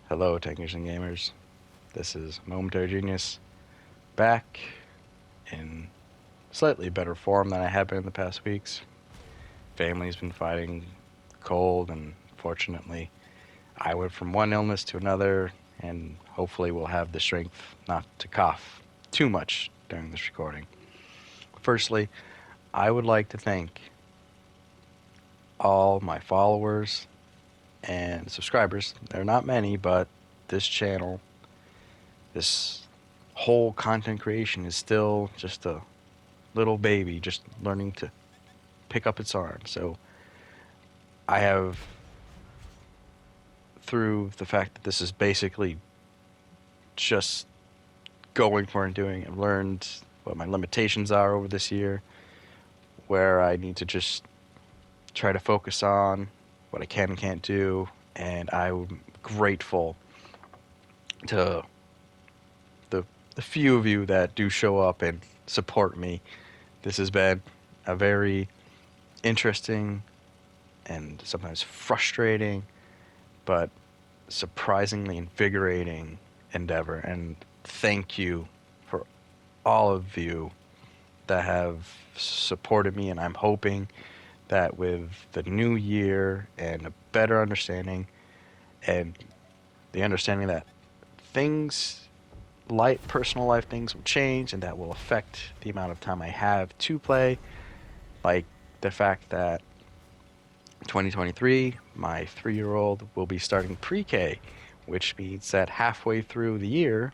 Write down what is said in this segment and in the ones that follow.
Hello, tankers and gamers. This is Momentary Genius, back in slightly better form than I have been in the past weeks. Family's been fighting cold, and fortunately, I went from one illness to another, and hopefully, we'll have the strength not to cough too much during this recording. Firstly, I would like to thank all my followers and subscribers. They're not many, but this channel, this whole content creation is still just a little baby, just learning to pick up its arm. So I have, through the fact that this is basically just going for and doing, I've learned what my limitations are over this year, where I need to just try to focus on what I can and can't do, and I'm grateful to the few of you that do show up and support me. This has been a very interesting and sometimes frustrating, but surprisingly invigorating endeavor. And thank you for all of you that have supported me. And I'm hoping that with the new year and a better understanding, and the understanding that things, personal life things will change, and that will affect the amount of time I have to play. Like the fact that 2023, my 3-year-old will be starting pre-K, which means that halfway through the year,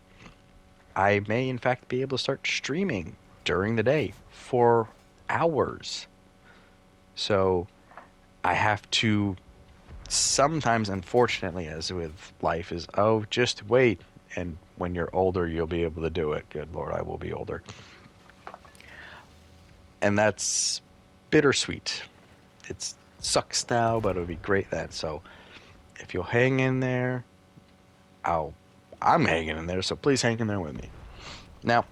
I may in fact be able to start streaming during the day for hours. So I have to sometimes, unfortunately, as with life, is, oh, just wait. And when you're older, you'll be able to do it. Good Lord, I will be older. And that's bittersweet. It sucks now, but it'll be great then. So if you'll hang in there, I'm hanging in there, so please hang in there with me. Now,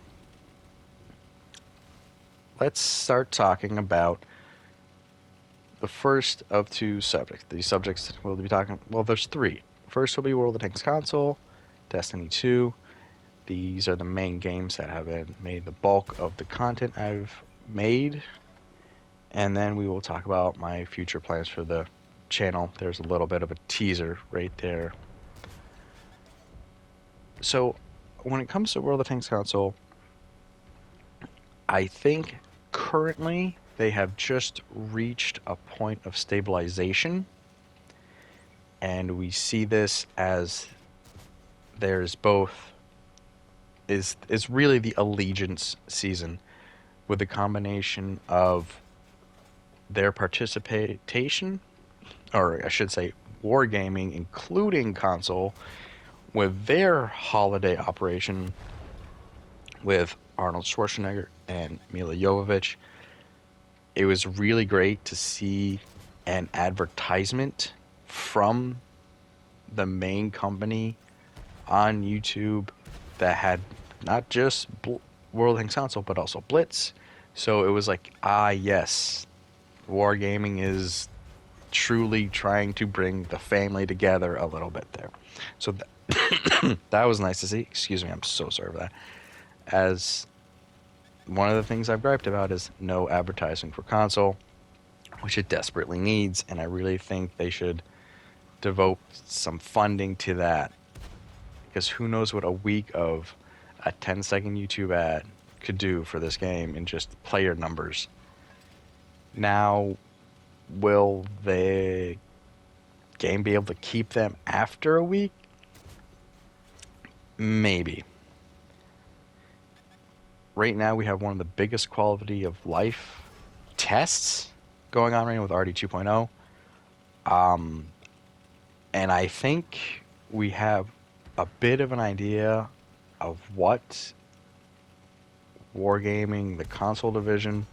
let's start talking about the first of two subjects. These subjects we'll be talking, well, there's three. First will be World of Tanks console, Destiny 2. These are the main games that have made the bulk of the content I've made. And then we will talk about my future plans for the channel. There's a little bit of a teaser right there. So when it comes to World of Tanks console, I think currently they have just reached a point of stabilization, and we see this as there's both is really the allegiance season, with a combination of their participation, or I should say wargaming, including console, with their holiday operation with Arnold Schwarzenegger and Mila Jovovich. It was really great to see an advertisement from the main company on YouTube that had not just World of Tanks console, but also Blitz. So it was like, yes, wargaming is truly trying to bring the family together a little bit there. So that was nice to see. Excuse me, I'm so sorry for that. As one of the things I've griped about is no advertising for console, which it desperately needs, and I really think they should devote some funding to that, because who knows what a week of a 10-second YouTube ad could do for this game in just player numbers. Now, will the game be able to keep them after a week? Maybe. Right now, we have one of the biggest quality of life tests going on right now with RD 2.0. And I think we have a bit of an idea of what Wargaming, the console division,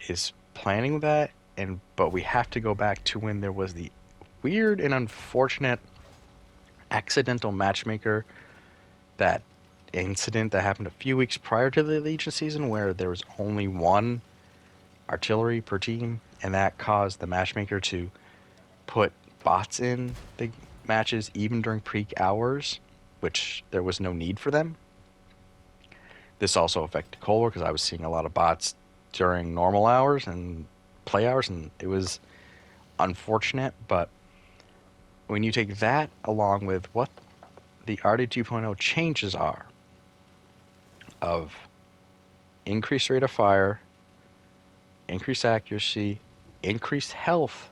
is planning with that. But we have to go back to when there was the weird and unfortunate accidental matchmaker, that incident that happened a few weeks prior to the Allegiance season, where there was only one artillery per team, and that caused the matchmaker to put bots in matches even during peak hours, which there was no need for them. This also affected Kohler because I was seeing a lot of bots during normal hours and play hours, and it was unfortunate. But when you take that along with what the RD 2.0 changes are of increased rate of fire, increased accuracy, increased health,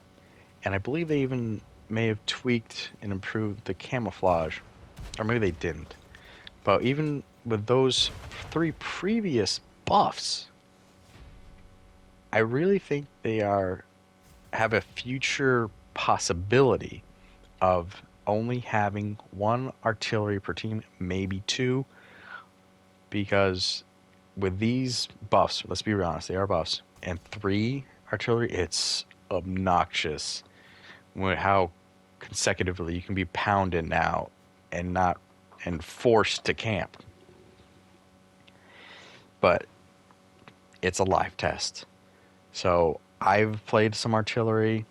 and I believe they even may have tweaked and improved the camouflage, or maybe they didn't. But even with those 3 previous buffs, I really think they have a future possibility of only having 1 artillery per team, maybe 2, because with these buffs, let's be honest, they are buffs, and 3 artillery, it's obnoxious how consecutively you can be pounded now and forced to camp. But it's a live test. So I've played some artillery,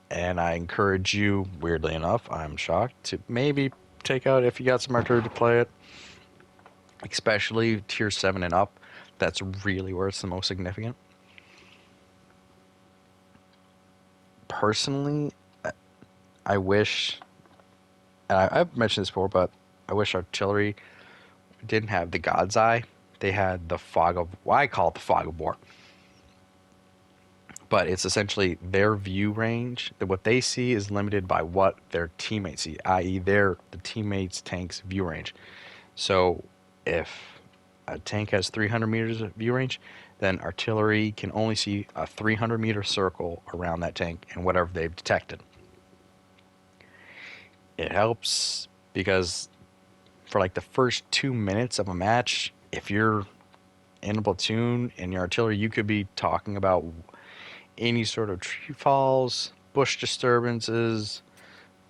and I encourage you, weirdly enough, I'm shocked, to maybe take out, if you got some artillery, to play it. Especially tier 7 and up. That's really where it's the most significant. Personally, I wish, and I've mentioned this before, but I wish artillery didn't have the God's Eye. They had the fog of, well, I call it the fog of war. But it's essentially their view range. That what they see is limited by what their teammates see, i.e. the teammates' tank's view range. So if a tank has 300 meters of view range, then artillery can only see a 300-meter circle around that tank and whatever they've detected. It helps because for like the first 2 minutes of a match, if you're in a platoon and your artillery, you could be talking about any sort of tree falls, bush disturbances,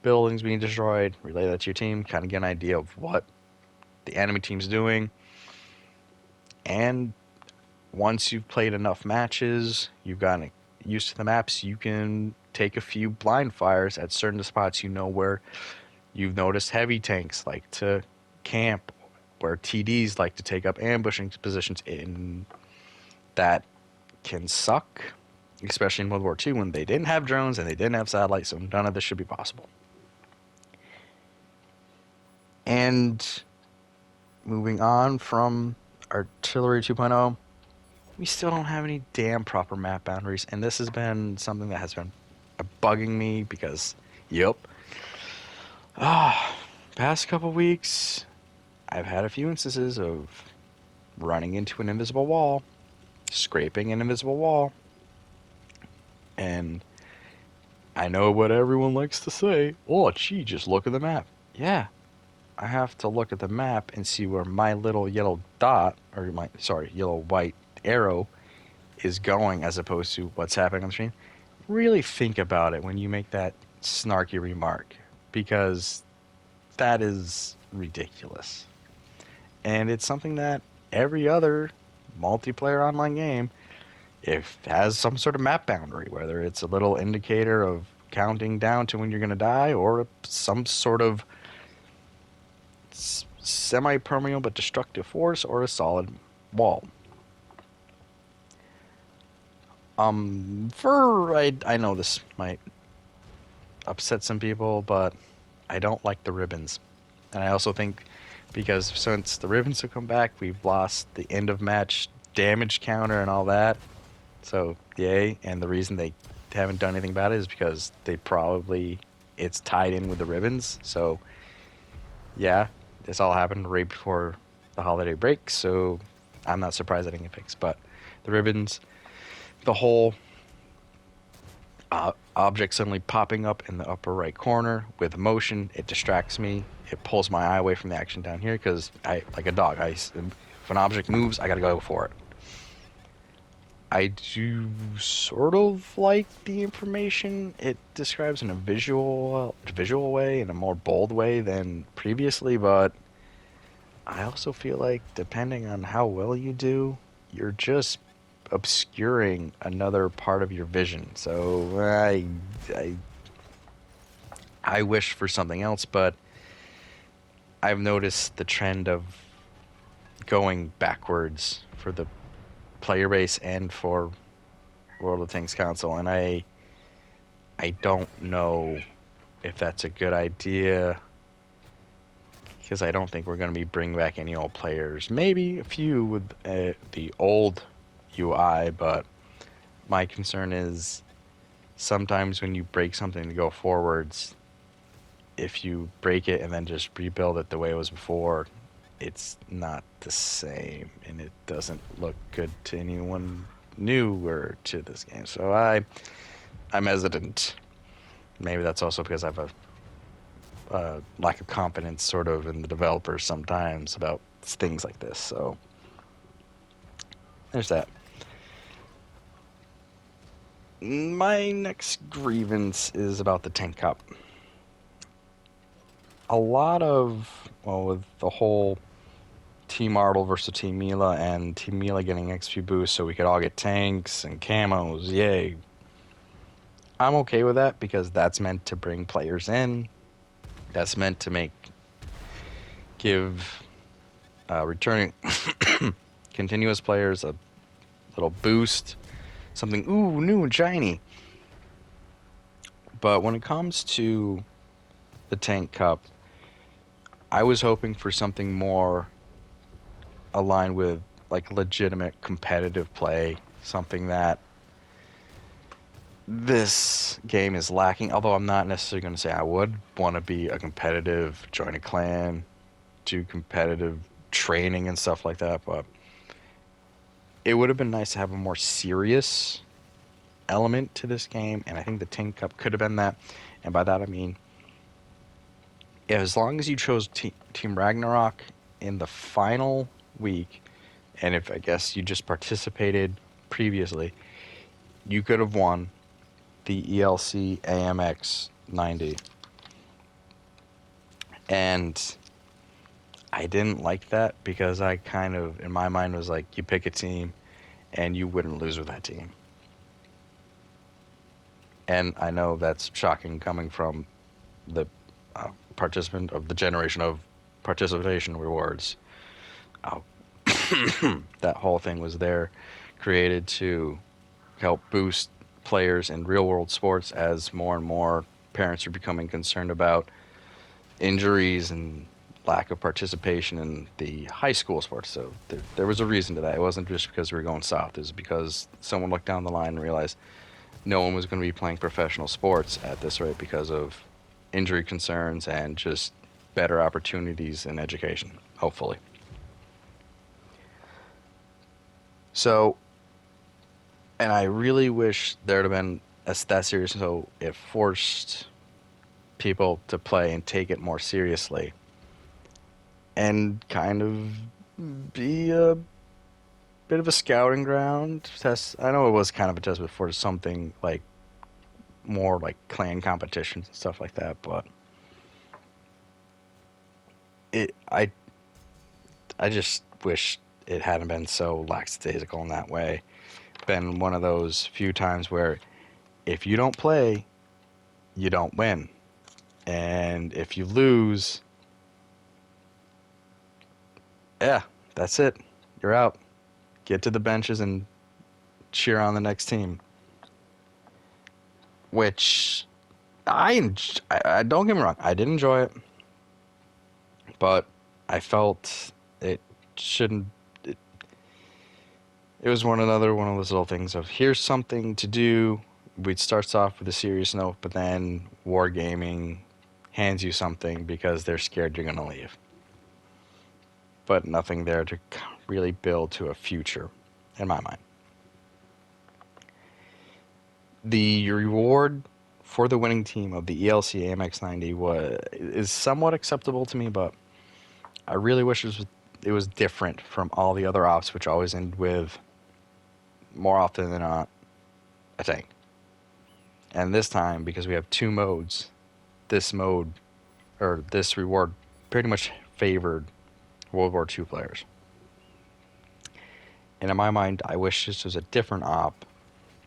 buildings being destroyed, relay that to your team, kind of get an idea of what the enemy team's doing. And once you've played enough matches, you've gotten used to the maps, you can take a few blind fires at certain spots you know where you've noticed heavy tanks like to camp, where TDs like to take up ambushing positions in. That can suck, especially in World War II when they didn't have drones and they didn't have satellites, so none of this should be possible. And moving on from Artillery 2.0, we still don't have any damn proper map boundaries, and this has been something that has been bugging me because, past couple weeks, I've had a few instances of running into an invisible wall, scraping an invisible wall, and I know what everyone likes to say, oh gee, just look at the map. Yeah, I have to look at the map and see where my little yellow dot, or yellow white arrow is going as opposed to what's happening on the screen. Really think about it when you make that snarky remark, because that is ridiculous. And it's something that every other multiplayer online game, if has some sort of map boundary, whether it's a little indicator of counting down to when you're going to die, or some sort of semi-permeable but destructive force, or a solid wall. I know this might upset some people, but I don't like the ribbons. And I also think because since the ribbons have come back, we've lost the end of match damage counter and all that. So, yay. And the reason they haven't done anything about it is because it's tied in with the ribbons. So, yeah, this all happened right before the holiday break. So, I'm not surprised that it didn't get fixed. But the ribbons, the whole object suddenly popping up in the upper right corner with motion, it distracts me. It pulls my eye away from the action down here because like a dog, if an object moves, I gotta go for it. I do sort of like the information it describes in a visual way, in a more bold way than previously, but I also feel like depending on how well you do, you're just obscuring another part of your vision. So I wish for something else, but I've noticed the trend of going backwards for the player base and for World of Tanks console, and I don't know if that's a good idea, because I don't think we're going to be bringing back any old players. Maybe a few with the old UI, but my concern is sometimes when you break something to go forwards, if you break it and then just rebuild it the way it was before, it's not the same, and it doesn't look good to anyone newer to this game. So I'm hesitant. Maybe that's also because I have a lack of confidence sort of in the developers sometimes about things like this. So there's that. My next grievance is about the Tank Cup. A lot of, well, with the whole Team Ardle versus Team Mila and Team Mila getting XP boost so we could all get tanks and camos, yay. I'm okay with that because that's meant to bring players in. That's meant to give returning continuous players a little boost, something new and shiny. But when it comes to the Tank Cup, I was hoping for something more aligned with like legitimate competitive play, something that this game is lacking. Although I'm not necessarily going to say I would want to be a competitive, join a clan, do competitive training and stuff like that, but it would have been nice to have a more serious element to this game, and I think the Tank Cup could have been that. And by that I mean, as long as you chose Team Ragnarok in the final week, and if I guess you just participated previously, you could have won the ELC AMX 90. And I didn't like that because I kind of, in my mind, was like, you pick a team and you wouldn't lose with that team. And I know that's shocking coming from the participant of the generation of participation rewards. That whole thing was there, created to help boost players in real world sports as more and more parents are becoming concerned about injuries and lack of participation in the high school sports. So there was a reason to that. It wasn't just because we were going south. It was because someone looked down the line and realized no one was going to be playing professional sports at this rate because of injury concerns and just better opportunities in education, hopefully. So, and I really wish there would have been that serious, so it forced people to play and take it more seriously and kind of be a bit of a scouting ground test. I know it was kind of a test before something like more like clan competitions and stuff like that, but I just wish it hadn't been so lackadaisical in that way. Been one of those few times where if you don't play, you don't win. And if you lose, yeah, that's it. You're out. Get to the benches and cheer on the next team. Which I don't get me wrong, I did enjoy it, but I felt it shouldn't. It was one of those little things of here's something to do. It starts off with a serious note, but then Wargaming hands you something because they're scared you're going to leave. But nothing there to really build to a future, in my mind. The reward for the winning team of the ELC AMX 90 is somewhat acceptable to me, but I really wish it was different from all the other ops, which always end with, more often than not, a tank. And this time, because we have two modes, this reward pretty much favored World War II players. And in my mind, I wish this was a different op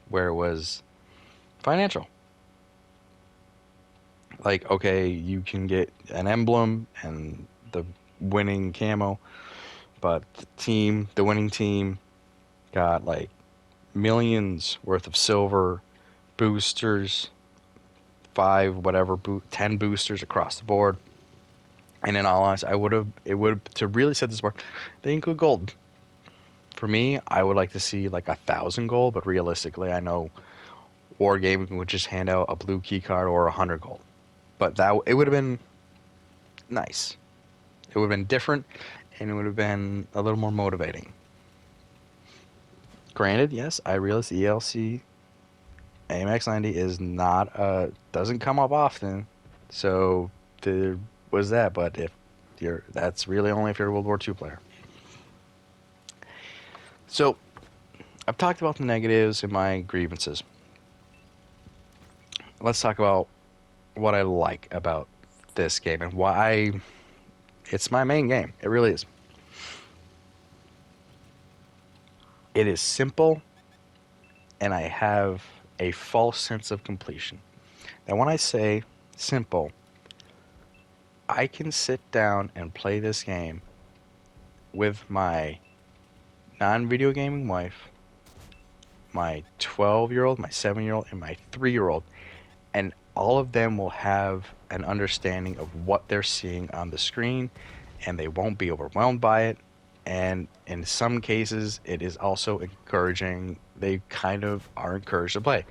where it was financial. Like, okay, you can get an emblem and the winning camo, but the winning team got like millions worth of silver boosters, five, whatever, 10 boosters across the board. And in all honesty, it would, to really set this bar, they include gold. For me, I would like to see like 1,000 gold, but realistically, I know Wargaming would just hand out a blue key card or 100 gold. But it would have been nice. It would have been different, and it would have been a little more motivating. Granted, yes, I realize the ELC AMX 90 is not doesn't come up often, so there was that. But if that's really only if you're a World War II player. So I've talked about the negatives and my grievances. Let's talk about what I like about this game and why it's my main game. It really is. It is simple, and I have a false sense of completion. Now, when I say simple, I can sit down and play this game with my non-video gaming wife, my 12-year-old, my 7-year-old, and my 3-year-old, and all of them will have an understanding of what they're seeing on the screen, and they won't be overwhelmed by it. And in some cases, it is also encouraging. They kind of are encouraged to play.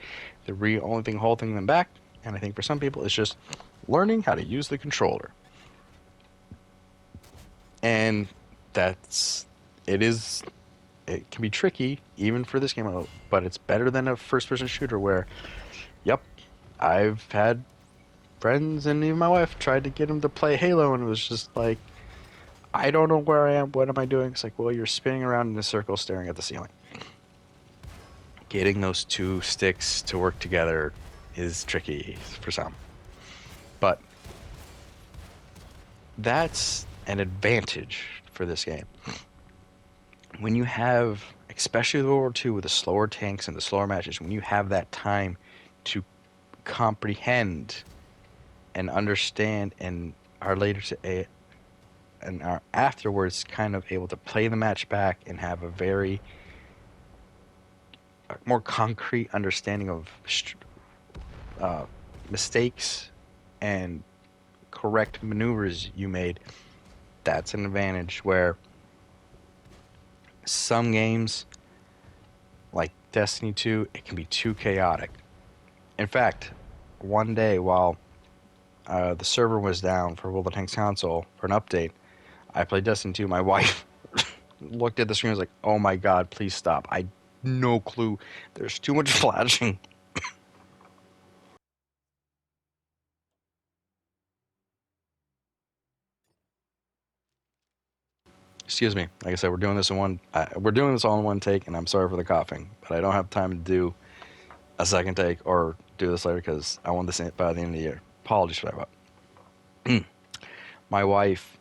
The only thing holding them back, and I think for some people, is just learning how to use the controller. And it can be tricky even for this game, but it's better than a first-person shooter where, yep, I've had friends and even my wife tried to get him to play Halo, and it was just like, I don't know where I am. What am I doing? It's like, well, you're spinning around in a circle staring at the ceiling. Getting those two sticks to work together is tricky for some. But that's an advantage for this game. When you have, especially World War II with the slower tanks and the slower matches, when you have that time to comprehend and understand and are later to and are afterwards kind of able to play the match back and have a very more concrete understanding of mistakes and correct maneuvers you made, that's an advantage. Where some games like Destiny 2, it can be too chaotic. In fact, one day while the server was down for World of Tanks console for an update, I played Destiny 2. My wife looked at the screen and was like, oh my god, please stop. I no clue. There's too much flashing. Excuse me. Like I said, we're doing this all in one take, and I'm sorry for the coughing, but I don't have time to do a second take or do this later because I want this in by the end of the year. Apologies for that. My wife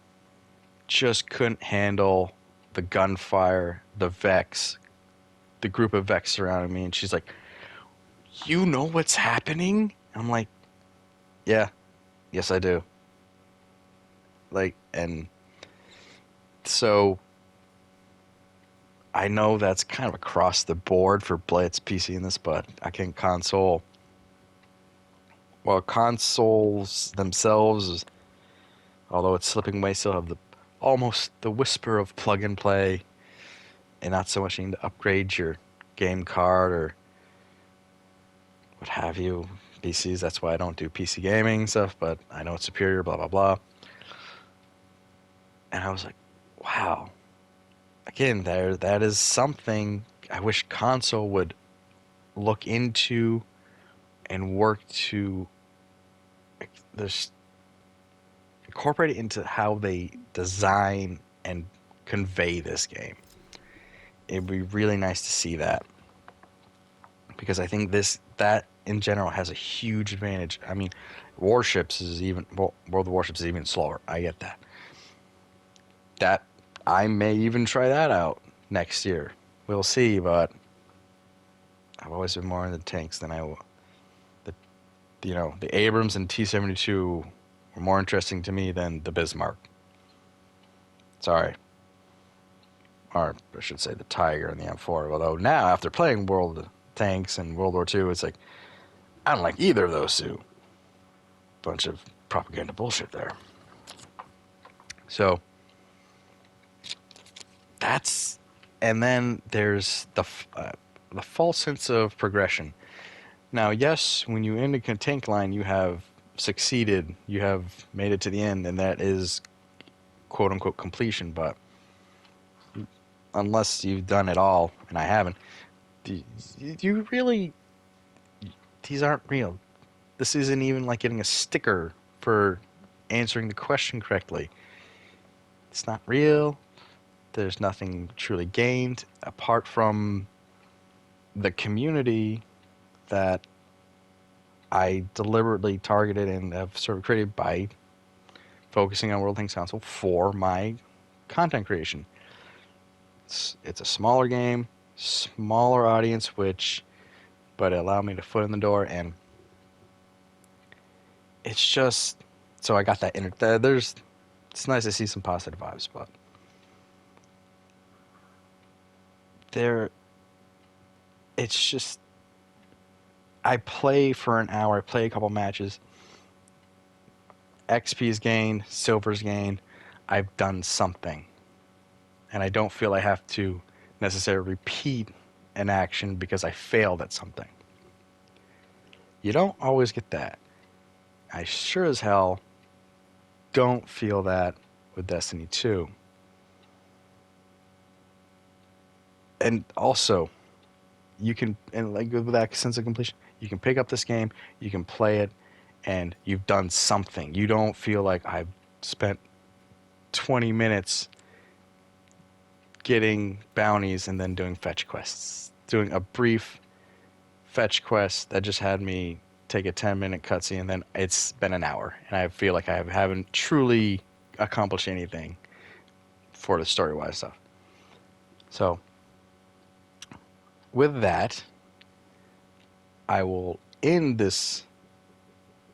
just couldn't handle the gunfire, the Vex, the group of Vex surrounding me, and she's like, you know what's happening? I'm like, yeah, yes I do. Like, and so I know that's kind of across the board for Blitz PC in this, but I can console. Well, consoles themselves, although it's slipping away, still have almost the whisper of plug and play, and not so much needing to upgrade your game card or what have you. PCs, that's why I don't do PC gaming stuff, but I know it's superior, blah, blah, blah. And I was like, wow. Again, that is something I wish console would look into and work to incorporate it into how they design and convey this game. It'd be really nice to see that, because I think that in general has a huge advantage. I mean, World of Warships is even slower. I get that. That I may even try that out next year. We'll see, but I've always been more into tanks than the Abrams and T-72 were more interesting to me than the Bismarck. Sorry. Or I should say the Tiger and the M4. Although now, after playing World of Tanks and World War II, it's like, I don't like either of those two. Bunch of propaganda bullshit there. So, that's... And then there's the false sense of progression. Now, yes, when you end a tank line, you have succeeded. You have made it to the end, and that is quote-unquote completion, but unless you've done it all, and I haven't, you really... These aren't real. This isn't even like getting a sticker for answering the question correctly. It's not real. There's nothing truly gained apart from the community that I deliberately targeted and have sort of created by focusing on World Tanks Council for my content creation. It's a smaller game, smaller audience, but it allowed me to foot in the door, and it's just, so I got that it's nice to see some positive vibes, but it's just, I play for an hour, I play a couple matches, XP's gained, silver's gained, I've done something. And I don't feel I have to necessarily repeat an action because I failed at something. You don't always get that. I sure as hell don't feel that with Destiny 2. And also, you can, and like with that sense of completion, you can pick up this game, you can play it, and you've done something. You don't feel like I've spent 20 minutes getting bounties and then doing fetch quests. Doing a brief fetch quest that just had me take a 10-minute cutscene, and then it's been an hour, and I feel like I haven't truly accomplished anything for the story-wise stuff. So, with that, I will end this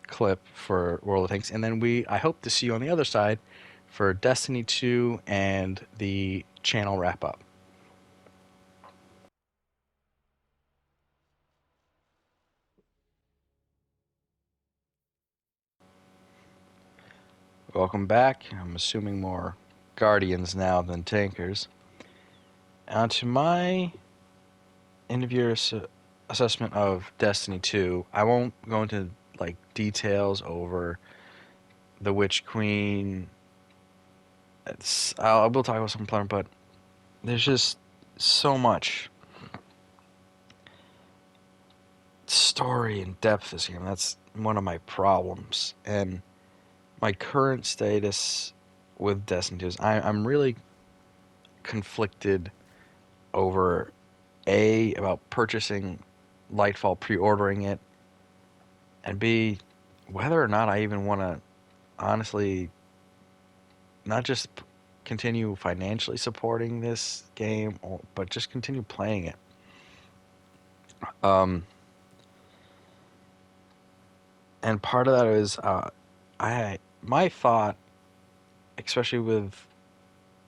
clip for World of Tanks, and then I hope to see you on the other side for Destiny 2 and the channel wrap-up. Welcome back. I'm assuming more Guardians now than Tankers. On to my end-of-year assessment of Destiny 2. I won't go into like details over the Witch Queen. I will talk about some plan, but there's just so much story and depth this game. That's one of my problems. And my current status with Destiny 2 is I'm really conflicted over about purchasing Lightfall, pre-ordering it, and B, whether or not I even want to honestly not just continue financially supporting this game, but just continue playing it. And part of that is my thought, especially with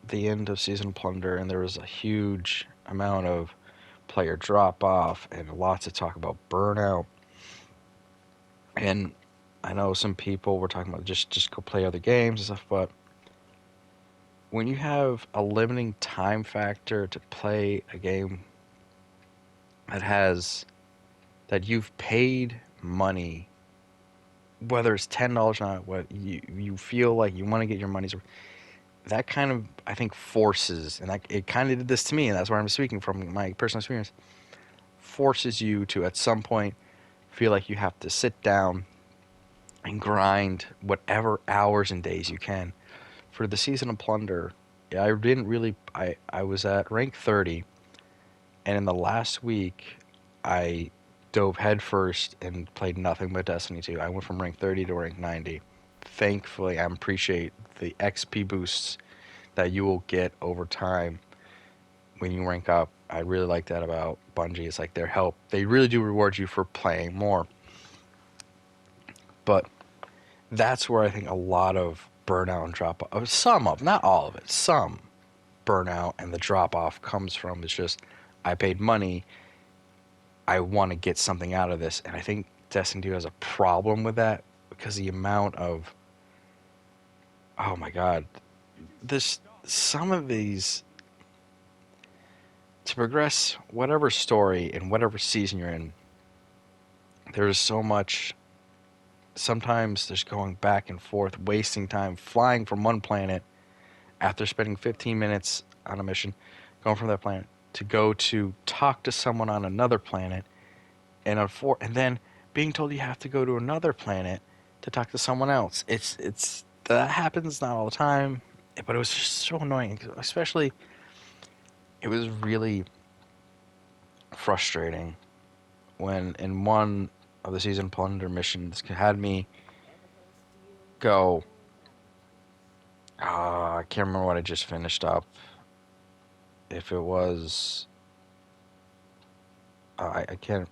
the end of Season Plunder, and there was a huge amount of player drop-off and lots of talk about burnout. And I know some people were talking about just go play other games and stuff, but when you have a limiting time factor to play a game that you've paid money, whether it's $10 or not, what you feel like you want to get your money's worth, that kind of, I think, forces, and it kind of did this to me, and that's where I'm speaking from my personal experience, forces you to, at some point, feel like you have to sit down and grind whatever hours and days you can. For the Season of Plunder, I was at rank 30, and in the last week, I dove headfirst and played nothing but Destiny 2. I went from rank 30 to rank 90. Thankfully, I appreciate the XP boosts that you will get over time when you rank up. I really like that about Bungie. It's like their help. They really do reward you for playing more. But that's where I think a lot of burnout and drop off, some of, not all of it, some burnout and the drop off comes from. It's just, I paid money, I want to get something out of this. And I think Destiny 2 has a problem with that because the amount of, oh my God, some of these, to progress whatever story in whatever season you're in, there's so much. Sometimes there's going back and forth, wasting time, flying from one planet after spending 15 minutes on a mission, going from that planet to go to talk to someone on another planet, and then being told you have to go to another planet to talk to someone else. It's that happens not all the time, but it was just so annoying. Especially, it was really frustrating when in one of the season plunder missions had me go. I can't remember what I just finished up. If it was, I can't.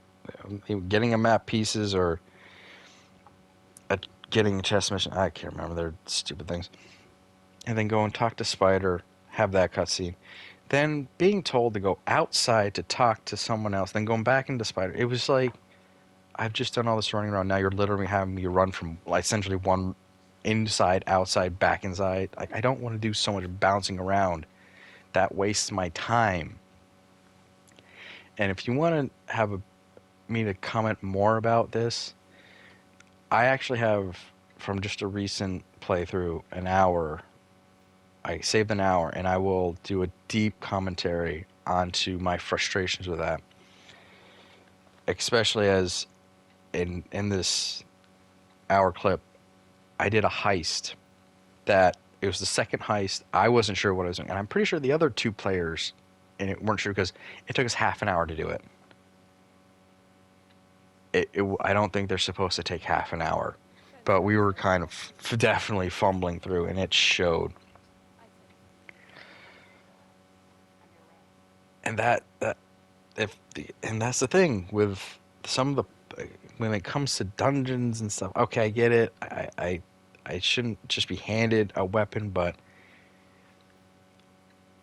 Getting a map pieces or getting a chest mission. I can't remember. They're stupid things. And then go and talk to Spider, have that cutscene. Then being told to go outside to talk to someone else, then going back into Spider. It was like, I've just done all this running around. Now you're literally having me run from essentially one inside, outside, back inside. Like, I don't want to do so much bouncing around. That wastes my time. And if you want to have me to comment more about this, I actually have, from just a recent playthrough, an hour. I saved an hour, and I will do a deep commentary onto my frustrations with that. Especially as in this hour clip, I did a heist that it was the second heist. I wasn't sure what I was doing, and I'm pretty sure the other two players and it weren't sure because it took us half an hour to do it. I don't think they're supposed to take half an hour, but we were kind of definitely fumbling through, and it showed. And and that's the thing with some of the, when it comes to dungeons and stuff. Okay, I get it. I shouldn't just be handed a weapon, but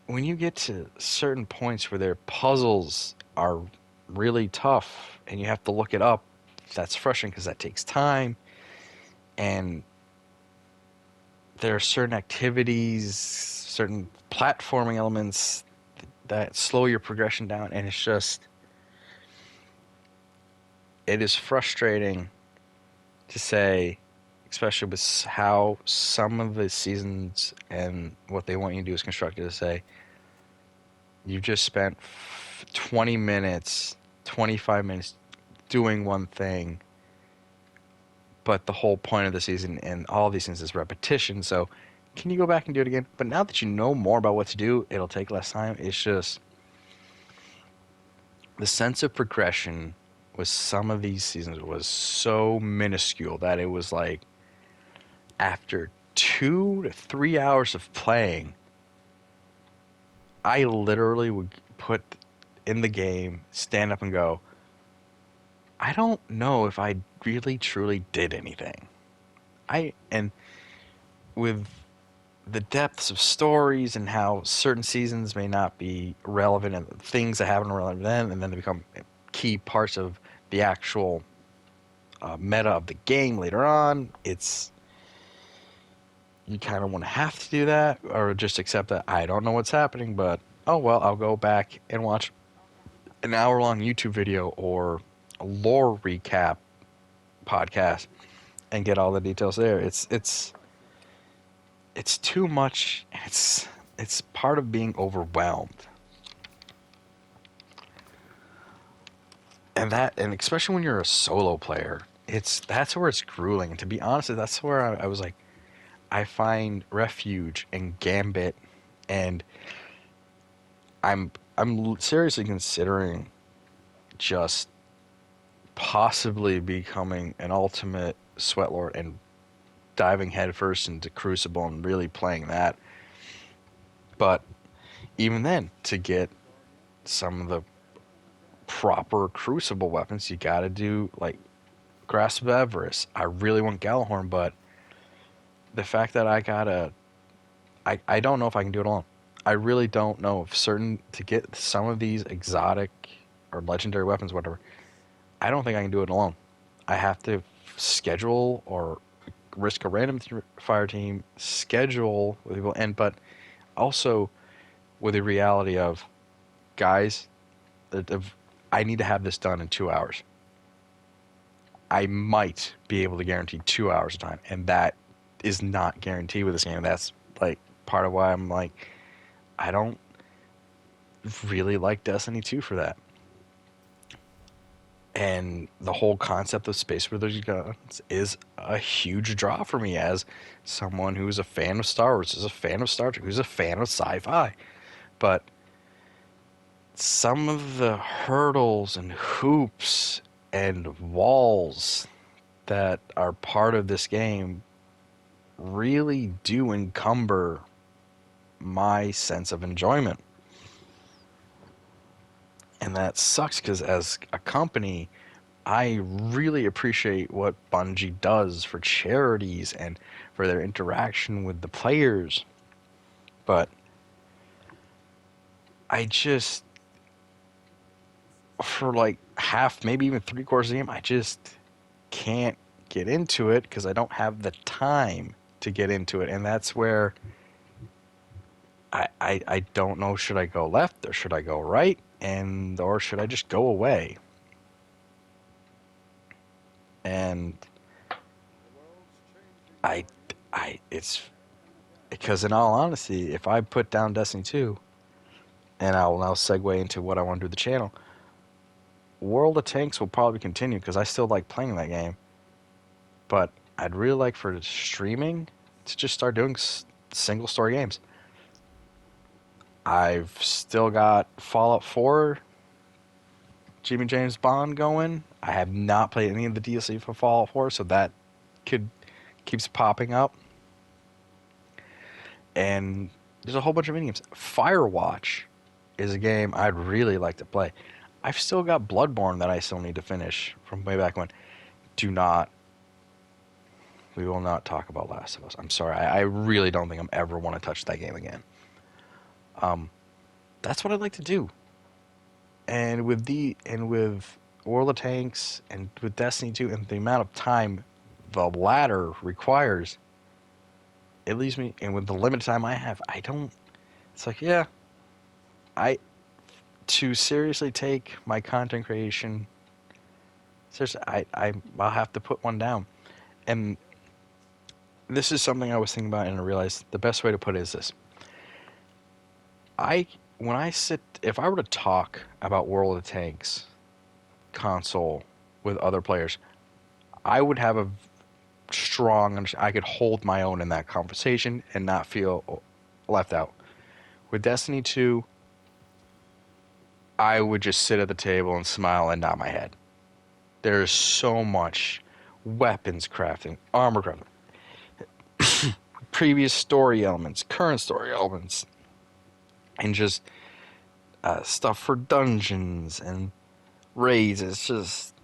when you get to certain points where their puzzles are really tough and you have to look it up, that's frustrating because that takes time. And there are certain activities, certain platforming elements that slow your progression down, and it is frustrating to say, especially with how some of the seasons and what they want you to do is constructed, to say you just spent 20 minutes, 25 minutes doing one thing, but the whole point of the season and all these things is repetition. So can you go back and do it again? But now that you know more about what to do, it'll take less time. It's just the sense of progression with some of these seasons was so minuscule that it was like after 2 to 3 hours of playing, I literally would put in the game, stand up and go, I don't know if I really truly did anything. And with the depths of stories and how certain seasons may not be relevant and things that happen relevant then, and then they become key parts of the actual meta of the game later on, you kind of want to have to do that or just accept that I don't know what's happening, but oh well, I'll go back and watch an hour-long YouTube video or a lore recap podcast and get all the details there. It's too much. It's part of being overwhelmed. And especially when you're a solo player, that's where it's grueling. And to be honest, that's where I was like, I find refuge in Gambit, and I'm seriously considering just possibly becoming an ultimate Sweatlord and diving headfirst into Crucible and really playing that. But even then, to get some of the proper Crucible weapons, you gotta do like Grasp of Everest. I really want Gallahorn, but the fact that I don't know if I can do it alone. I really don't know if to get some of these exotic or legendary weapons, whatever. I don't think I can do it alone. I have to schedule or risk a random fire team, schedule with people, but also with the reality of, guys, I need to have this done in 2 hours. I might be able to guarantee 2 hours of time, and that is not guaranteed with this game. That's like part of why I'm like, I don't really like Destiny 2 for that. And the whole concept of Space Wizard guns is a huge draw for me as someone who's a fan of Star Wars, is a fan of Star Trek, who's a fan of sci-fi. But some of the hurdles and hoops and walls that are part of this game really do encumber my sense of enjoyment. And that sucks because as a company, I really appreciate what Bungie does for charities and for their interaction with the players. But I just, for like half, maybe even 3/4 of the game, I just can't get into it because I don't have the time to get into it. And that's where I don't know, should I go left or should I go right? Or should I just go away? And it's because, in all honesty, if I put down Destiny 2, and I will now segue into what I want to do with the channel, World of Tanks will probably continue because I still like playing that game. But I'd really like for streaming to just start doing single story games. I've still got Fallout 4, Jimmy James Bond going. I have not played any of the DLC for Fallout 4, so that keeps popping up. And there's a whole bunch of mini games. Firewatch is a game I'd really like to play. I've still got Bloodborne that I still need to finish from way back when. We will not talk about Last of Us. I'm sorry. I really don't think I'm ever want to touch that game again. That's what I'd like to do. And with World of Tanks and with Destiny 2 and the amount of time the latter requires, it leaves me, and with the limited time I have, it's like, yeah, to seriously take my content creation seriously, I'll have to put one down. And this is something I was thinking about, and I realized the best way to put it is this. If I were to talk about World of Tanks console with other players, I would have a strong, I could hold my own in that conversation and not feel left out. With Destiny 2, I would just sit at the table and smile and nod my head. There is so much weapons crafting, armor crafting, previous story elements, current story elements, and just stuff for dungeons and raids. It's just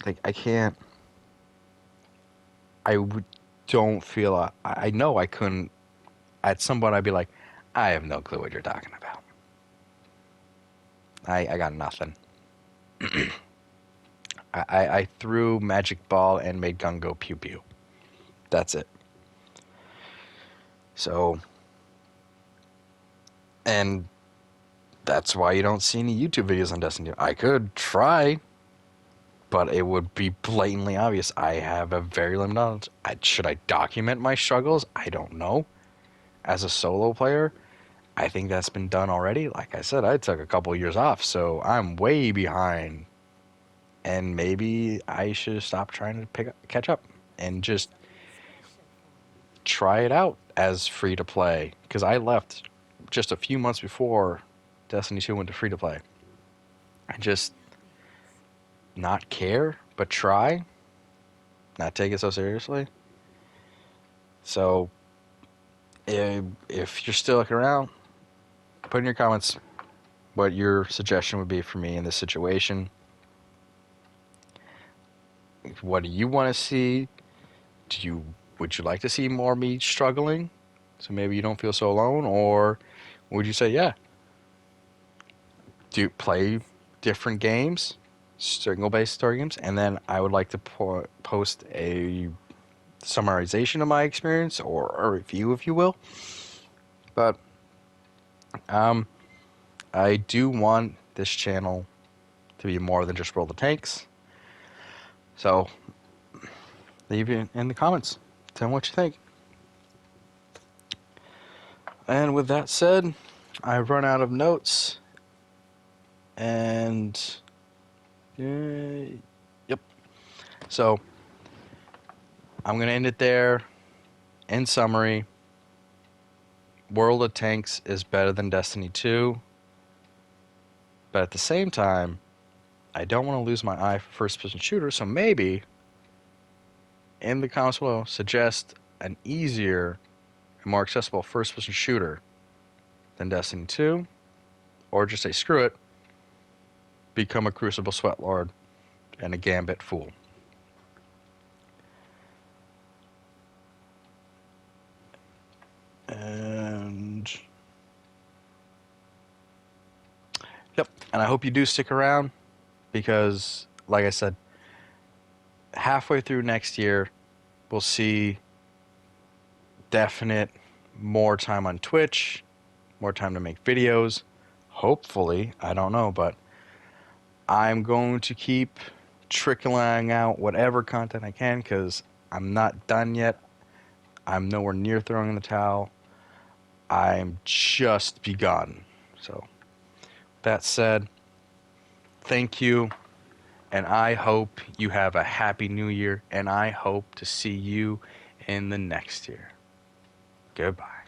like don't feel. I know I couldn't. At some point, I'd be like, I have no clue what you're talking about. I got nothing. I threw magic ball and made gun go pew pew. That's it. So, and that's why you don't see any YouTube videos on Destiny 2. I could try, but it would be blatantly obvious. I have a very limited knowledge. Should I document my struggles? I don't know. As a solo player, I think that's been done already. Like I said, I took a couple of years off, so I'm way behind. And maybe I should stop trying to catch up and just try it out as free to play. Because I left just a few months before Destiny 2 went to free to play. I just not care, but try. Not take it so seriously. So, if you're still looking around, put in your comments what your suggestion would be for me in this situation. What do you want to see? Would you like to see more me struggling, so maybe you don't feel so alone, or would you say, yeah, do play different games, single-based story games, and then I would like to post a summarization of my experience or a review, if you will. But I do want this channel to be more than just World of Tanks. So leave it in the comments. Tell me what you think. And with that said, I've run out of notes. And yep. So I'm going to end it there. In summary, World of Tanks is better than Destiny 2. But at the same time, I don't want to lose my eye for first-person shooters, so maybe in the comments below, suggest an easier and more accessible first-person shooter than Destiny 2, or just say screw it, become a Crucible Sweatlord and a Gambit Fool. And yep, and I hope you do stick around, because like I said, halfway through next year we'll see definite more time on Twitch, more time to make videos, hopefully. I don't know, but I'm going to keep trickling out whatever content I can, because I'm not done yet. I'm nowhere near throwing in the towel. I'm just begun. So that said, thank you, and I hope you have a happy new year, and I hope to see you in the next year. Goodbye.